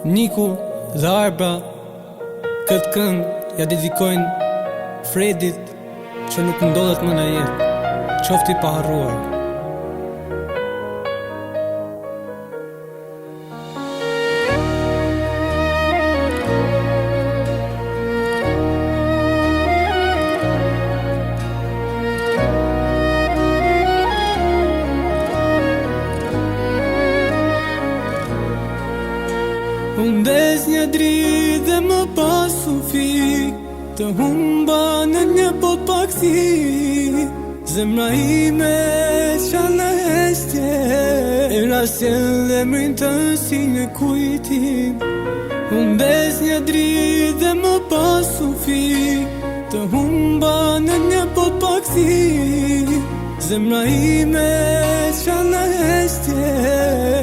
Niku dhe Arba këtë këngë ja dedikojnë Fredit që nuk ndodhet më në jetë, qofti pa harruar. Unë des një dritë dhe më pasu fik, të humba në një bot paksi. Zemra ime qa në hestje, e rasjen dhe mrin të si në kujtim. Unë des një dritë dhe më pasu fik, të humba në një bot paksi. Zemra ime qa në hestje,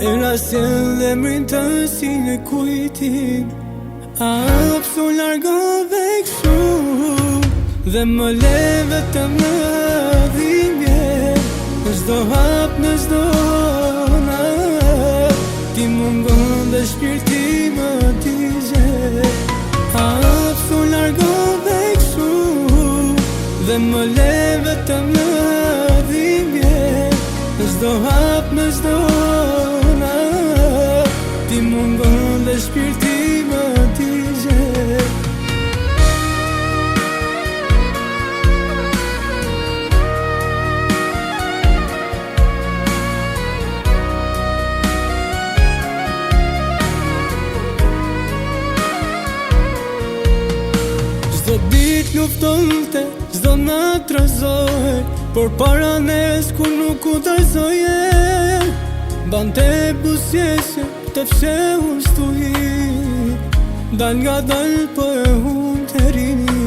e rasjen dhe mrin të si në kujtim. Apsu largove kështu dhe më le vetëm në dhimbje, në çdo hap, në çdo natë, ti mungon dhe shpirti më digje. Apsu largove kështu dhe më le vetëm në dhimbje, në çdo hap, në çdo natë, ti mungon dhe shpirti më digje. Çdo ditë luftonte, çdo natë rëzoje, por para nes ku nuk u dorëzoje. Bante busjeshe të fshehur stuhi, dal nga dal po e hunë të rini.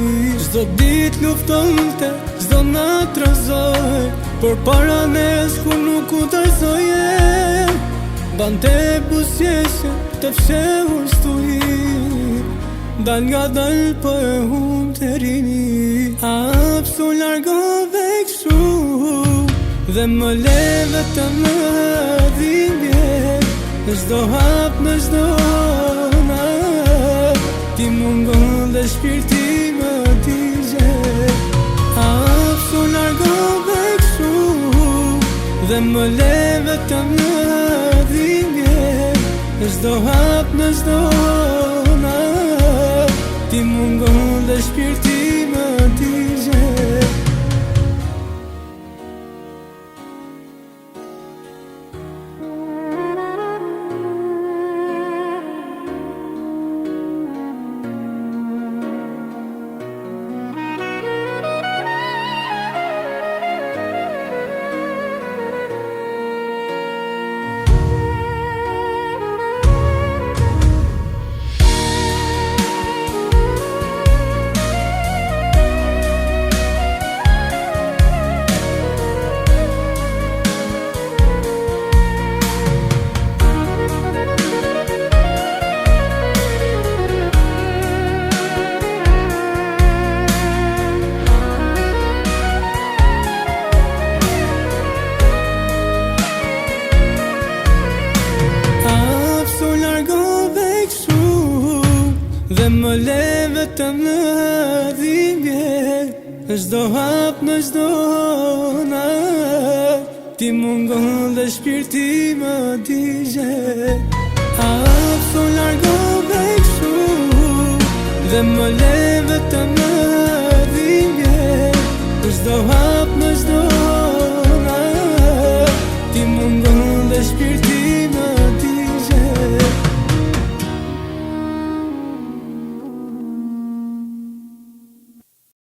Çdo ditë luftonte, çdo natë rëzoje, por para nes ku nuk u dorëzoje. Bante busjeshe të fshehur stuhi, dal nga dal po e hunë të rini. Apsu largove kështu dhe më le vetëm në dhimbje, në çdo hap, në çdo natë, ti mungon dhe shpirti më digje. Apsu largove kështu dhe më le vetëm në dhimbje, në çdo hap, në çdo natë, ti mungon dhe shpirti më digje. Dhe më le vetëm në dhimbje, në çdo hap, në çdo natë, ti mungon dhe shpirti më digje. Apsu largove kështu dhe më le vetëm në dhimbje, në çdo hap, në çdo